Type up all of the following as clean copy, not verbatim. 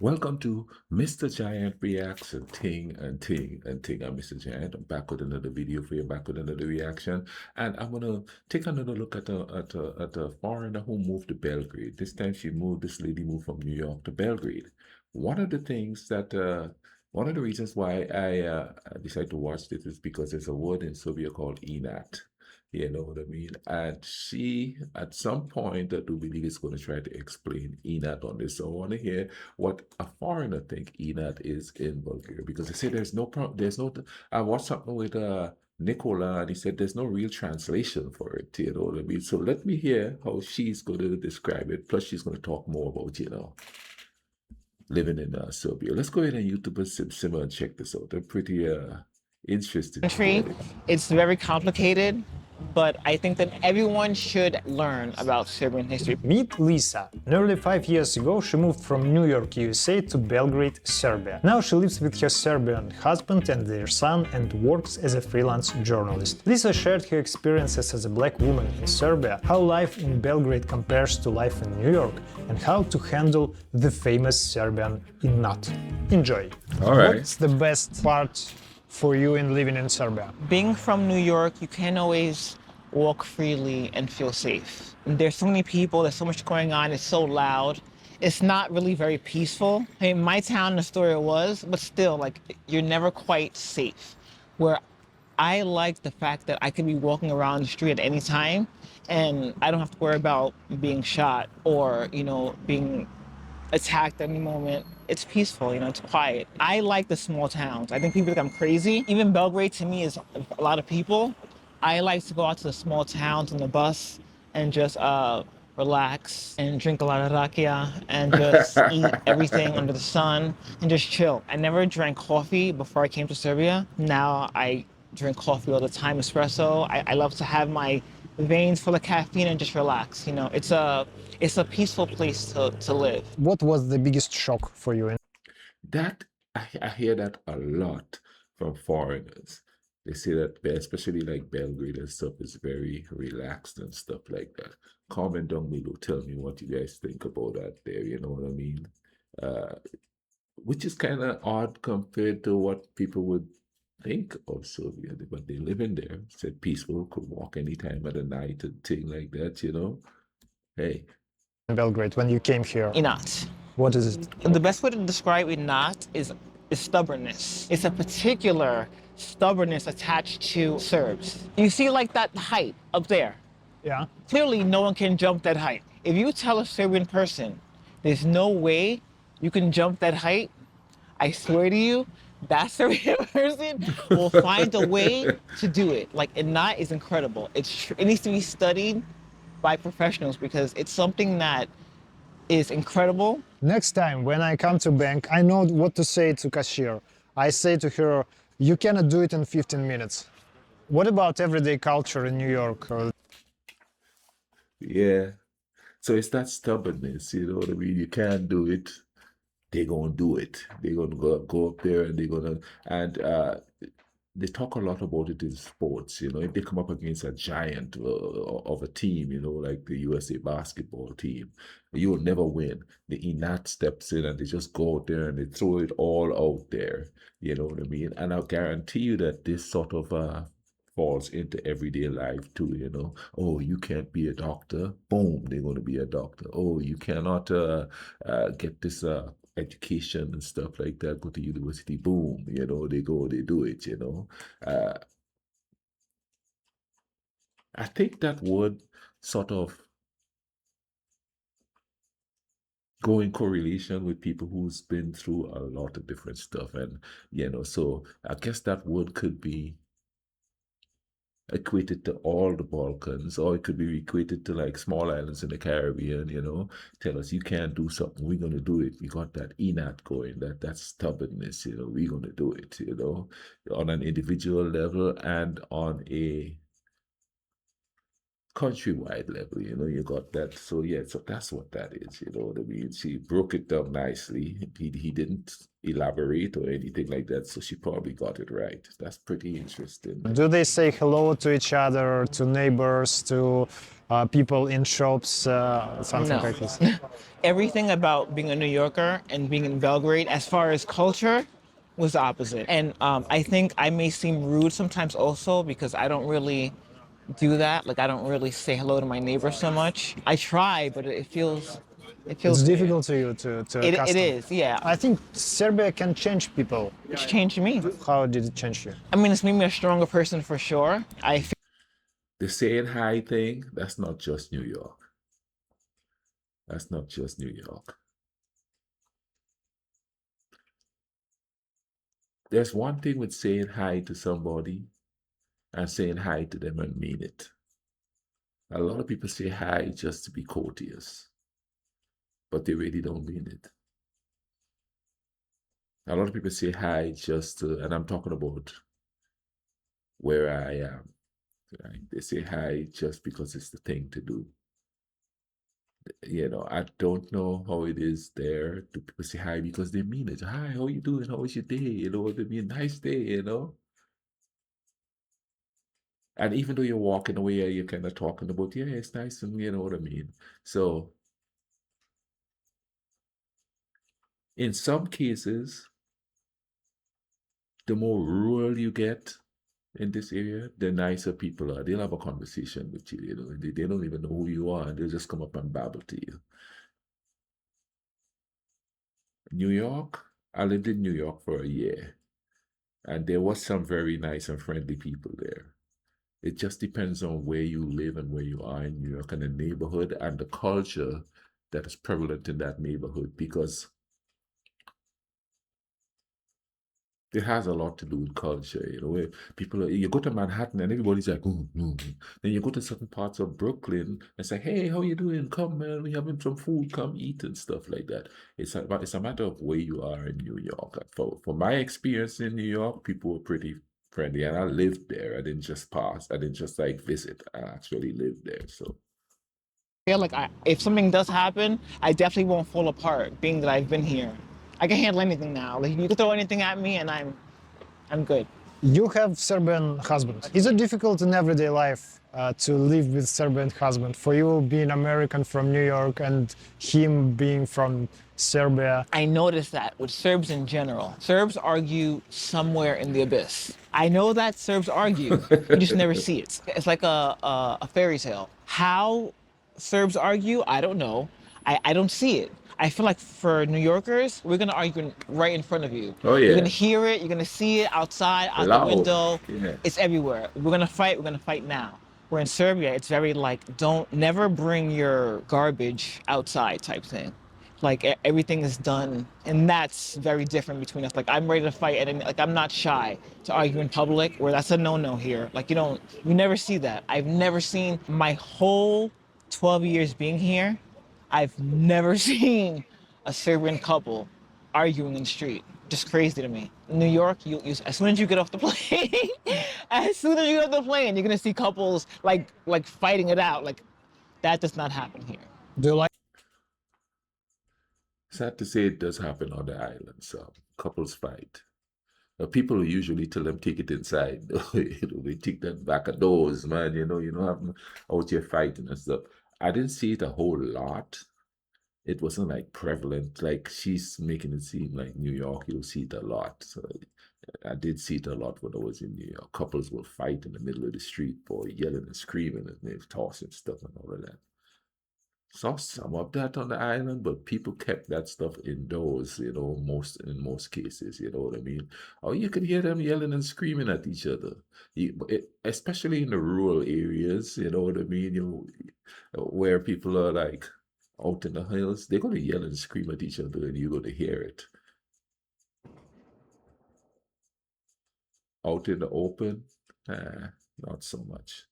Welcome to Mr. Giant Reacts and Ting and Ting and Ting. I'm Mr. Giant. I'm back with another video for you, back with another reaction. And I'm gonna take another look at a foreigner who moved to Belgrade. This lady moved from New York to Belgrade. One of the things that one of the reasons why I decided to watch this is because there's a word in Serbia called ENAT. You know what I mean? And she, at some point, I do believe is going to try to explain ENAT on this. So I want to hear what a foreigner think ENAT is in Bulgaria because they say there's no problem. There's no. I watched something with Nicola, and he said there's no real translation for it. You know what I mean? So let me hear how she's going to describe it. Plus, she's going to talk more about living in Serbia. Let's go ahead and YouTube and Simmer and check this out. They're pretty interesting to Country. get it. It's very complicated, but I think that everyone should learn about Serbian history. Meet Lisa. Nearly 5 years ago, she moved from New York, USA to Belgrade, Serbia. Now she lives with her Serbian husband and their son and works as a freelance journalist. Lisa shared her experiences as a black woman in Serbia, how life in Belgrade compares to life in New York, and how to handle the famous Serbian inat. Enjoy! All right. What's the best part for you in living in Serbia? Being from New York, you can't always walk freely and feel safe. There's so many people, there's so much going on, it's so loud. It's not really very peaceful. I mean, my town, the story it was, but still, like, you're never quite safe. Where I like the fact that I could be walking around the street at any time and I don't have to worry about being shot or, being attacked at any moment. It's peaceful, it's quiet. I like the small towns. I think people think I'm crazy. Even Belgrade to me is a lot of people. I like to go out to the small towns on the bus and just relax and drink a lot of rakia and just eat everything under the sun and just chill. I never drank coffee before I came to Serbia. Now I drink coffee all the time, espresso. I love to have my veins full of caffeine and just relax. It's a peaceful place to live. What was the biggest shock for you? That I hear that a lot from foreigners. They say that especially like Belgrade and stuff is very relaxed and stuff like that. Comment down below, tell me what you guys think about that there, you know what I mean? Uh, which is kind of odd compared to what people would think of Serbia, but they live in there. Said peaceful, could walk any time of the night and thing like that, you know? Hey, In Belgrade when you came here? Inat. What is it? The best way to describe Inat is stubbornness. It's a particular stubbornness attached to Serbs. You see like that height up there. Yeah. Clearly no one can jump that height. If you tell a Serbian person there's no way you can jump that height, I swear to you, that Serbian person will find a way to do it. Like Inat is incredible. It needs to be studied by professionals because it's something that is incredible. Next time when I come to bank, I know what to say to cashier. I say to her, you cannot do it in 15 minutes. What about everyday culture in New York? yeah. So it's that stubbornness, you know what I mean? You can't do it, they're gonna do it. They're gonna go up there and they're gonna and they talk a lot about it in sports, you know. If they come up against a giant of a team, you know, like the USA basketball team, you will never win. The Inat steps in and they just go out there and they throw it all out there, you know what I mean? And I'll guarantee you that this sort of falls into everyday life too, you know. Oh, you can't be a doctor. Boom, they're going to be a doctor. Oh, you cannot get this education and stuff like that. Go to university. Boom, you know, they go, they do it, you know. I think that would sort of go in correlation with people who's been through a lot of different stuff. And, you know, so I guess that word could be equated to all the Balkans, or it could be equated to like small islands in the Caribbean, you know, tell us you can't do something, we're gonna do it. We got that ENAT going, that stubbornness, you know, we're gonna do it, you know, on an individual level and on a countrywide level, you got that. So yeah, so that's what that is, you know what I mean? She broke it down nicely. He didn't elaborate or anything like that, so she probably got it right. That's pretty interesting. Do they say hello to each other, to neighbors, to people in shops, something No. like this? Everything about being a New Yorker and being in Belgrade, as far as culture, was the opposite. And I think I may seem rude sometimes also because I don't really do that. Like I don't really say hello to my neighbors so much. I try, but it It's feels weird. difficult to you to It accustom. is, yeah. I think Serbia can change people. It's changed me. How did it change you? I mean, it's made me a stronger person for sure. I feel The saying hi thing, that's not just New York. That's not just New York. There's one thing with saying hi to somebody and saying hi to them and mean it. A lot of people say hi just to be courteous, but they really don't mean it. A lot of people say hi just to, and I'm talking about where I am. Right? They say hi just because it's the thing to do. I don't know how it is there. Do people say hi because they mean it? Hi, how you doing? How was your day? You know what I mean? Nice day. And even though you're walking away, you're kind of talking about, yeah, it's nice, and you know what I mean. So in some cases, the more rural you get in this area, the nicer people are. They'll have a conversation with you. They don't even know who you are, and they'll just come up and babble to you. New York, I lived in New York for a year, and there was some very nice and friendly people there. It just depends on where you live and where you are in New York and the neighborhood and the culture that is prevalent in that neighborhood, because it has a lot to do with culture, where you go to Manhattan and everybody's like, then you go to certain parts of Brooklyn and it's like, hey, how you doing? Come, man, we having some food, come eat and stuff like that. It's a matter of where you are in New York. For my experience in New York, people were pretty friendly, and I lived there. I didn't just pass. I didn't just like visit. I actually lived there. So like if something does happen, I definitely won't fall apart, being that I've been here. I can handle anything now. Like you can throw anything at me, and I'm good. You have Serbian husband. Is it difficult in everyday life to live with Serbian husband? For you being American from New York and him being from Serbia? I noticed that with Serbs in general. Serbs argue somewhere in the abyss. I know that Serbs argue. You just never see it. It's like a fairy tale. How Serbs argue, I don't know. I don't see it. I feel like for New Yorkers, we're gonna argue right in front of you. Oh, You're yeah. gonna hear it, you're gonna see it outside, out Loud. the window. Yeah. It's everywhere. We're gonna fight now. Where in Serbia, it's very like, never bring your garbage outside type thing. Like everything is done, and that's very different between us. Like I'm ready to fight, and like I'm not shy to argue in public, where that's a no-no here. Like you never see that. I've never seen my whole 12 years being here. I've never seen a Serbian couple arguing in the street. Just crazy to me. In New York, as soon as you get off the plane, as soon as you get off the plane, you're gonna see couples like fighting it out. Like that does not happen here. Do you like Sad to say, it does happen on the island. So couples fight. People usually tell them take it inside. They take that back of doors, man. You don't have them out here fighting and stuff. I didn't see it a whole lot. It wasn't like prevalent. Like she's making it seem like New York, you'll see it a lot. So I did see it a lot when I was in New York. Couples will fight in the middle of the street, boy, yelling and screaming, and they're tossing stuff and all of that. Saw some of that on the island, but people kept that stuff indoors, in most cases, you know what I mean? Oh, you could hear them yelling and screaming at each other. Especially in the rural areas, you know what I mean? Where people are like out in the hills, they're gonna yell and scream at each other and you're gonna hear it. Out in the open, not so much.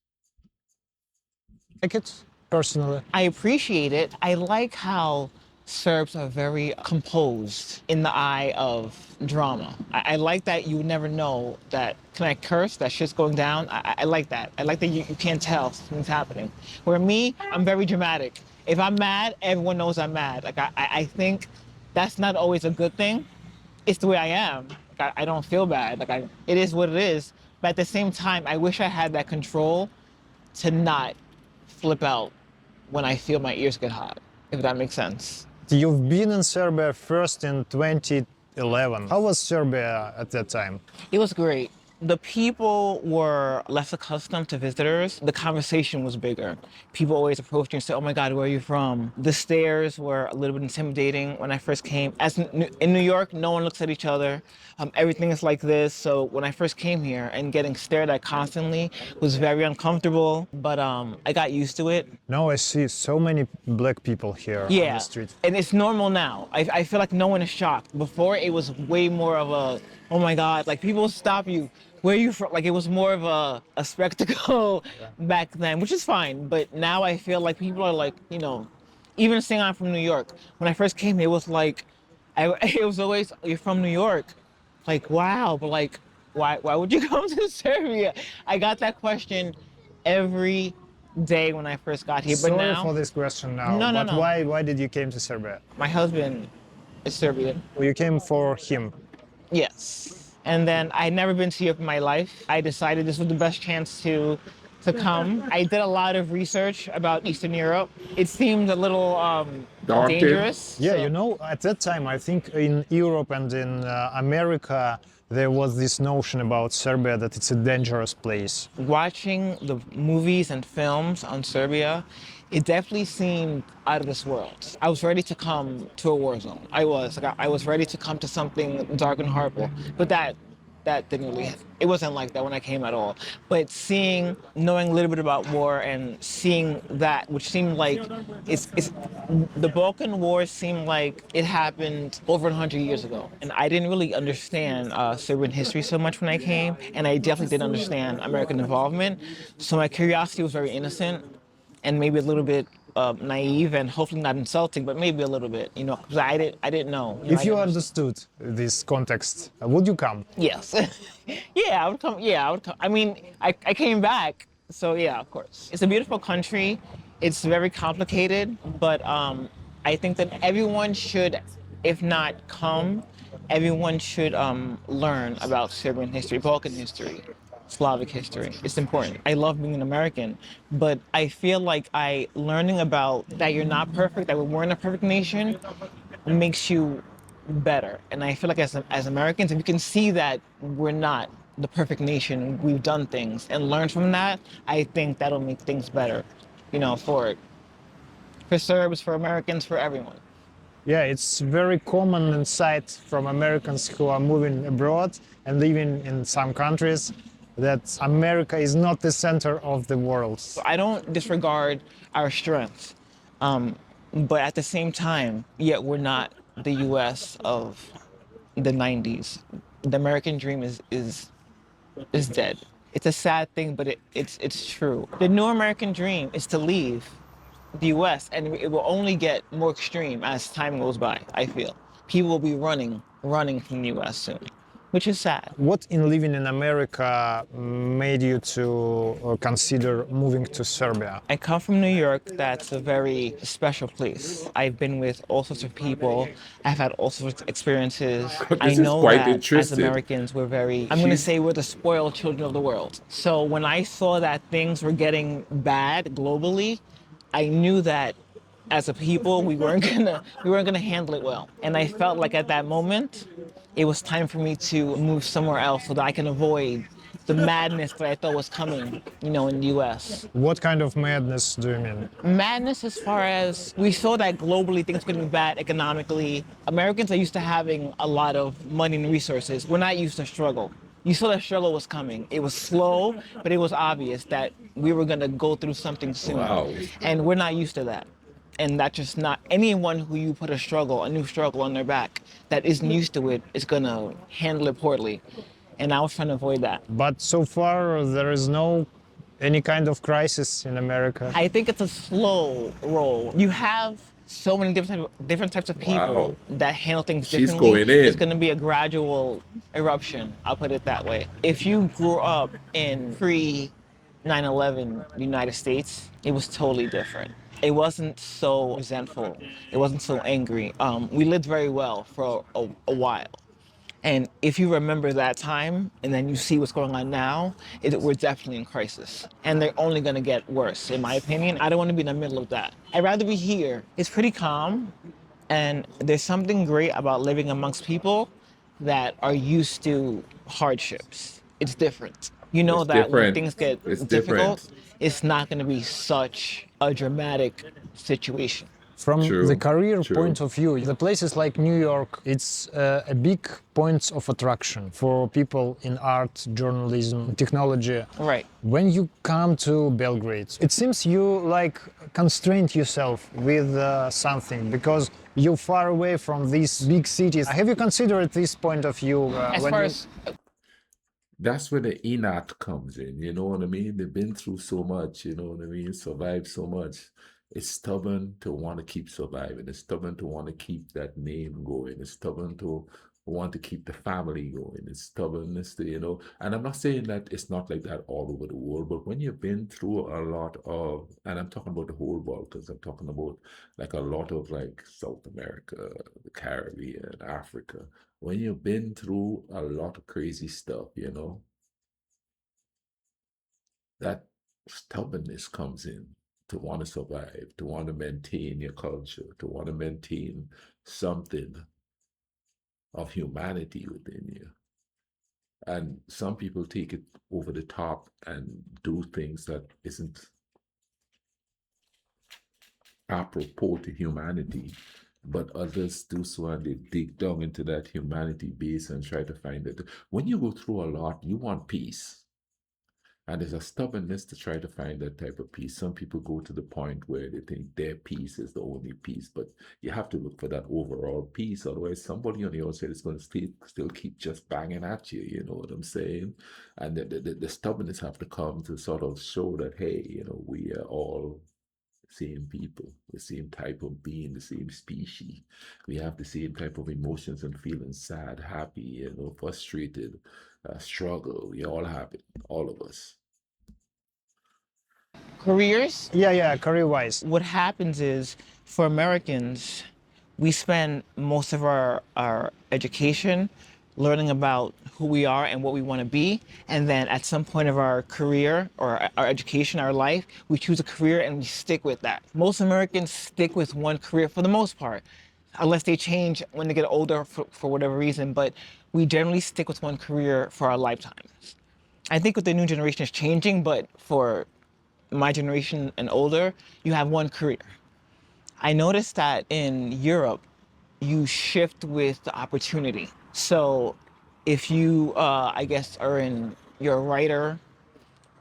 it personally? I appreciate it. I like how Serbs are very composed in the eye of drama. I like that you never know that, can I curse? That shit's going down. I like that. I like that you can't tell something's happening. Where me, I'm very dramatic. If I'm mad, everyone knows I'm mad. Like I think that's not always a good thing. It's the way I am. Like I don't feel bad. It is what it is. But at the same time, I wish I had that control to not flip out when I feel my ears get hot, if that makes sense. You've been in Serbia first in 2011. How was Serbia at that time? It was great. The people were less accustomed to visitors. The conversation was bigger. People always approached you and said, "Oh my God, where are you from?" The stares were a little bit intimidating when I first came. As in New York, no one looks at each other. Everything is like this. So when I first came here and getting stared at constantly was very uncomfortable, but I got used to it. Now I see so many black people here on the street. And it's normal now. I feel like no one is shocked. Before, it was way more of a, oh my God, like people stop you. Where are you from? Like it was more of a spectacle back then, which is fine. But now I feel like people are like, even saying I'm from New York. When I first came, it was like, it was always, you're from New York. Like, wow, but like, why would you come to Serbia? I got that question every day when I first got here. But Sorry now, for this question now. No. Why did you came to Serbia? my husband is Serbian. Well, you came for him. Yes. And then I'd never been to Europe in my life. I decided this was the best chance to come. I did a lot of research about Eastern Europe. It seemed a little Daunting. dangerous. Yeah, so- at that time, I think in Europe and in America, there was this notion about Serbia that it's a dangerous place. Watching the movies and films on Serbia, it definitely seemed out of this world. I was ready to come to a war zone. I was ready to come to something dark and horrible. But that didn't really, it wasn't like that when I came at all. But knowing a little bit about war and seeing that, which seemed like the Balkan War seemed like it happened over 100 years ago. And I didn't really understand Serbian history so much when I came, and I definitely didn't understand American involvement. So my curiosity was very innocent and maybe a little bit naive and hopefully not insulting, but maybe a little bit, because I didn't know. If you understood this context, would you come? Yes. Yeah, I would come. Yeah, I would come. I mean, I came back, so yeah, of course. It's a beautiful country. It's very complicated, but I think that everyone should, if not come, everyone should learn about Serbian history, Balkan history, Slavic history. It's important. I love being an American, but I feel like learning about that you're not perfect, that we weren't a perfect nation, makes you better. And I feel like as Americans, if you can see that we're not the perfect nation, we've done things, and learn from that, I think that'll make things better, for Serbs, for Americans, for everyone. Yeah, it's very common insight from Americans who are moving abroad and living in some countries that America is not the center of the world. I don't disregard our strengths, but at the same time, yet we're not the U.S. of the 90s. The American dream is dead. It's a sad thing, but it's true. The new American dream is to leave the U.S., and it will only get more extreme as time goes by, I feel. People will be running from the U.S. soon, which is sad. What in living in America made you to consider moving to Serbia? I come from New York. That's a very special place. I've been with all sorts of people. I've had all sorts of experiences. I know quite that as interesting. Americans, we're I'm going to say we're the spoiled children of the world. So when I saw that things were getting bad globally, I knew that as a people, we weren't gonna handle it well. And I felt like at that moment, it was time for me to move somewhere else so that I can avoid the madness that I thought was coming, in the US. What kind of madness do you mean? Madness as far as we saw that globally things could be bad economically. Americans are used to having a lot of money and resources. We're not used to struggle. You saw that struggle was coming. It was slow, but it was obvious that we were gonna go through something soon. Wow. And we're not used to that. And that's just not anyone who you put a new struggle on their back that isn't used to it is gonna handle it poorly. And I was trying to avoid that. But so far there is any kind of crisis in America. I think it's a slow roll. You have so many different types of people Wow. that handle things She's differently. going It's in. going to be a gradual eruption. I'll put it that way. If you grew up in pre 9/11 United States, it was totally different. It wasn't so resentful. It wasn't so angry. We lived very well for a while. And if you remember that time and then you see what's going on now, we're definitely in crisis. And they're only going to get worse, in my opinion. I don't want to be in the middle of that. I'd rather be here. It's pretty calm. And there's something great about living amongst people that are used to hardships. It's different. You know It's that when different. things get It's difficult, different. it's not going to be such a dramatic situation. From the True. career point True. of view, the places like New York, it's a big point of attraction for people in art, journalism, technology. Right. When you come to Belgrade, it seems you like constrain yourself with something because you're far away from these big cities. Have you considered this point of view As when far you? as That's where the Enoch comes in, you know what I mean? They've been through so much, you know what I mean? Survived so much. It's stubborn to want to keep surviving. It's stubborn to want to keep that name going. It's stubborn to want to keep the family going. It's stubbornness to, and I'm not saying that it's not like that all over the world, but when you've been through a lot of, and I'm talking about the whole world, because I'm talking about like a lot of like South America, the Caribbean, Africa, when you've been through a lot of crazy stuff, that stubbornness comes in to want to survive, to want to maintain your culture, to want to maintain something of humanity within you. And some people take it over the top and do things that isn't apropos to humanity. But others do so and they dig down into that humanity base and try to find it. When you go through a lot, you want peace. And there's a stubbornness to try to find that type of peace. Some people go to the point where they think their peace is the only peace, but you have to look for that overall peace. Otherwise, somebody on the outside is going to still keep just banging at you. You know what I'm saying? And the stubbornness have to come to sort of show that, hey, we are all same people, the same type of being, the same species. We have the same type of emotions and feelings: sad, happy, frustrated, struggle. We all have it, all of us. careers, Yeah, career-wise. what happens is for Americans, we spend most of our education learning about who we are and what we want to be. And then at some point of our career or our education, our life, we choose a career and we stick with that. Most Americans stick with one career for the most part, unless they change when they get older for whatever reason. But we generally stick with one career for our lifetimes. I think with the new generation is changing, but for my generation and older, you have one career. I noticed that in Europe, you shift with the opportunity. So if you, I guess, you're a writer,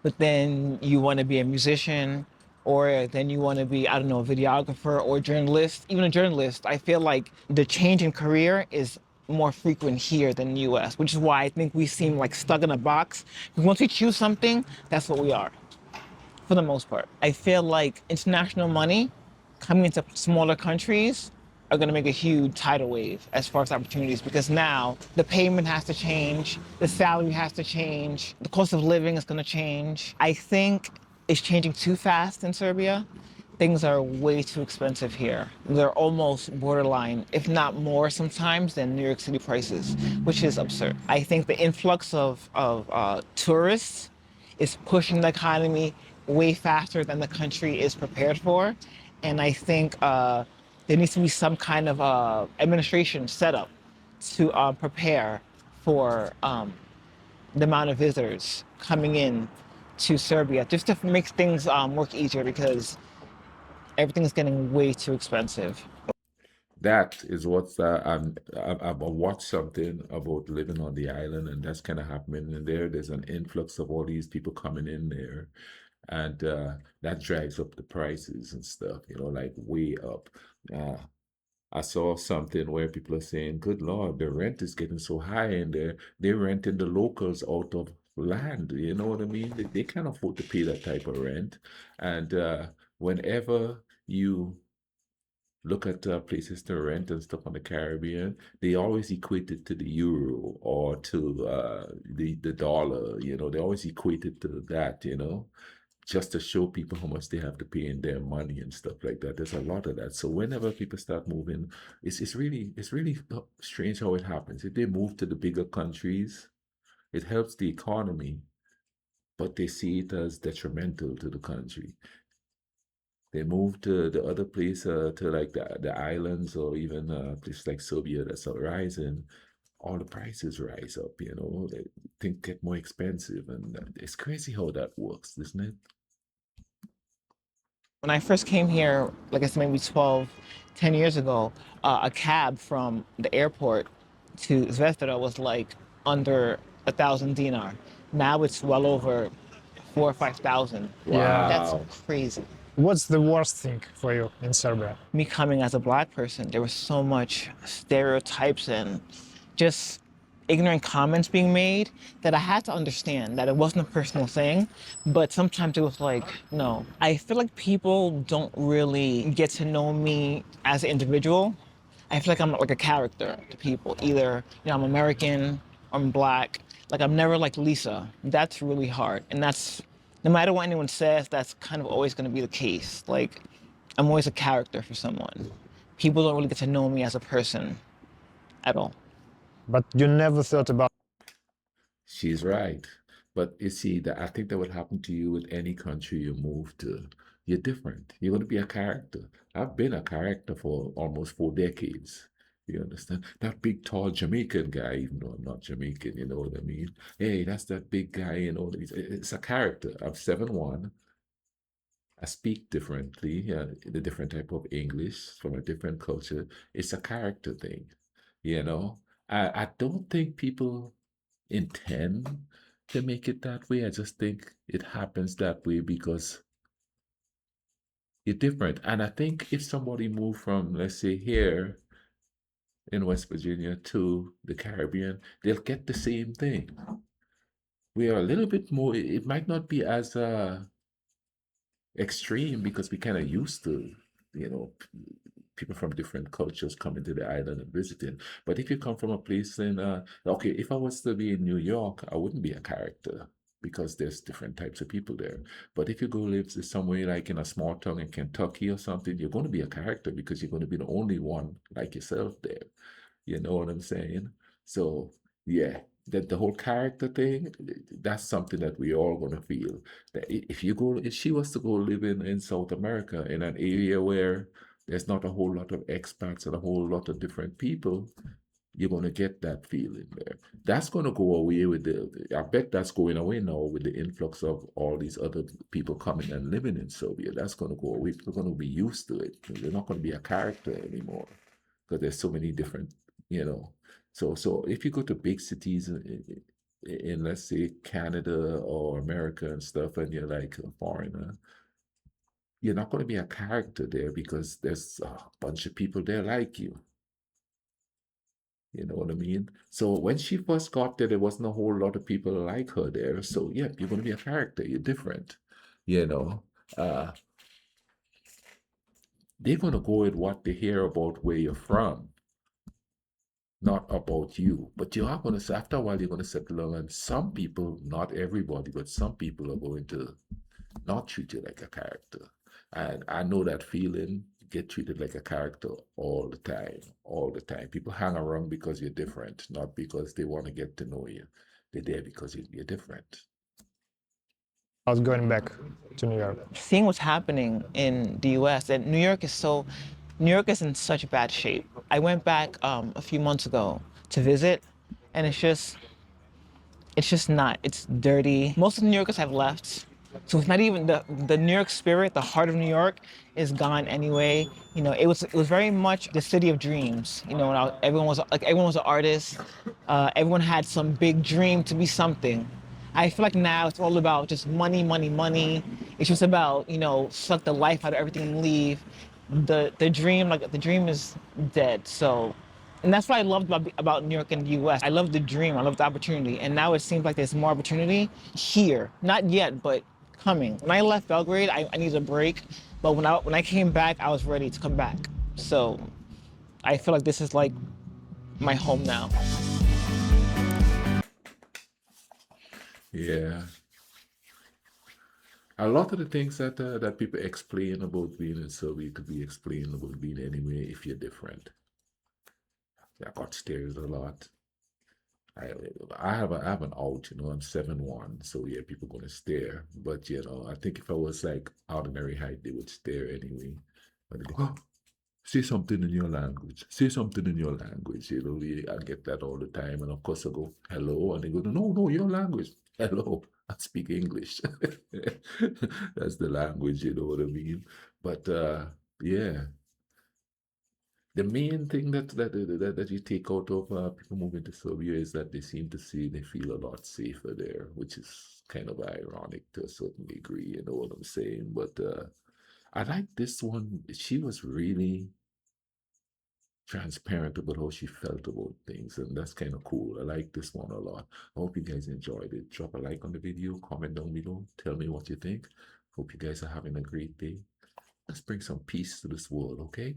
but then you want to be a musician, or then you want to be, I don't know, a videographer or journalist, even a journalist, I feel like the change in career is more frequent here than the US, which is why I think we seem like stuck in a box. Because once we choose something, that's what we are for the most part. I feel like international money coming into smaller countries are going to make a huge tidal wave as far as opportunities because now the payment has to change, the salary has to change, the cost of living is going to change. I think it's changing too fast in Serbia. Things are way too expensive here. They're almost borderline, if not more sometimes, than New York City prices, which is absurd. I think the influx of tourists is pushing the economy way faster than the country is prepared for. And I think there needs to be some kind of administration set up to prepare for the amount of visitors coming in to Serbia, just to make things work easier because everything's getting way too expensive. That is what's I've watched something about living on the island, and that's kind of happening in there. There's an influx of all these people coming in there, and that drives up the prices and stuff. Like way up. Uh, I saw something where people are saying, "Good Lord, the rent is getting so high in there. They're renting the locals out of land." You know what I mean? They can't afford to pay that type of rent, and whenever you look at places to rent and stuff on the Caribbean, they always equate it to the euro or to the dollar. You know, they always equate it to that. You know, just to show people how much they have to pay in their money and stuff like that. There's a lot of that. So whenever people start moving, it's really strange how it happens. If they move to the bigger countries, it helps the economy, but they see it as detrimental to the country. They move to the other place, to like the islands or even places like Serbia that's rising. All the prices rise up, you know. Things get more expensive, and it's crazy how that works, isn't it? When I first came here, like I said, maybe 12, 10 years ago, a cab from the airport to Zvezda was like under 1,000 dinar. Now it's well over 4 or 5 thousand. Yeah. That's Wow. crazy. What's the worst thing for you in Serbia? Me coming as a black person, there was so much stereotypes and just ignorant comments being made that I had to understand that it wasn't a personal thing, but sometimes it was like, no. I feel like people don't really get to know me as an individual. I feel like I'm like a character to people. Either, I'm American or I'm black. Like I'm never like Lisa. That's really hard. And that's, no matter what anyone says, that's kind of always gonna be the case. Like I'm always a character for someone. People don't really get to know me as a person at all. But you never thought about She's right. But you see, that I think that would happen to you in any country you move to. You're different. You're going to be a character. I've been a character for almost 4 decades. You understand? That big, tall Jamaican guy, even though I'm not Jamaican, you know what I mean? Hey, that's that big guy, you know. It's a character. I'm 7'1". I speak differently, the different type of English from a different culture. It's a character thing, you know? I don't think people intend to make it that way. I just think it happens that way because you're different. And I think if somebody moved from, let's say, here in West Virginia to the Caribbean, they'll get the same thing. We are a little bit more, it might not be as extreme because we kind of used to, you know, people from different cultures coming to the island and visiting. But if you come from a place in, okay, if I was to be in New York, I wouldn't be a character because there's different types of people there. But if you go live somewhere like in a small town in Kentucky or something, you're going to be a character because you're going to be the only one like yourself there. You know what I'm saying? So yeah, that the whole character thing, that's something that we all gonna feel. That if she was to go live in South America in an area where there's not a whole lot of expats and a whole lot of different people, you're gonna get that feeling there. That's gonna go away with I bet that's going away now with the influx of all these other people coming and living in Serbia. That's gonna go away. People are gonna be used to it. They're not gonna be a character anymore because there's so many different, you know. So if you go to big cities in let's say Canada or America and stuff, and you're like a foreigner, you're not going to be a character there because there's a bunch of people there like you. You know what I mean? So when she first got there, there wasn't a whole lot of people like her there. So yeah, you're going to be a character. You're different. You know, uh, they're going to go with what they hear about where you're from, not about you. But you are going to, after a while, you're going to settle down. And some people, not everybody, but some people are going to not treat you like a character. And I know that feeling, get treated like a character all the time, all the time. People hang around because you're different, not because they want to get to know you. They're there because you're different. about going back to New York? Seeing what's happening in the US, and New York is in such bad shape. I went back a few months ago to visit, and it's just not. It's dirty. Most of the New Yorkers have left. So it's not even the New York spirit, the heart of New York is gone anyway. It was very much the city of dreams. Everyone was an artist. Everyone had some big dream to be something. I feel like now it's all about just money, money, money. It's just about, suck the life out of everything and leave. The dream is dead. So, and that's what I loved about New York and the US. I love the dream, I love the opportunity. And now it seems like there's more opportunity here. Not yet, but coming. When I left Belgrade, I needed a break. But when I came back, I was ready to come back. So I feel like this is like my home now. Yeah. A lot of the things that that people explain about being in Serbia could be explained about being anywhere if you're different. I got stares a lot. I I have an out, you know, I'm 7'1", so yeah, people gonna stare. But you know, I think if I was like ordinary height, they would stare anyway. But they go, oh, say something in your language. Say something in your language. You know, I get that all the time. And of course I go, hello, and they go, no, no, your language. Hello, I speak English. That's the language, you know what I mean? But yeah, the main thing that you take out of people moving to Serbia is that they seem to see they feel a lot safer there, which is kind of ironic to a certain degree. You know what I'm saying? But I like this one. She was really transparent about how she felt about things, and that's kind of cool. I like this one a lot. I hope you guys enjoyed it. Drop a like on the video, comment down below, tell me what you think. Hope you guys are having a great day. Let's bring some peace to this world, okay?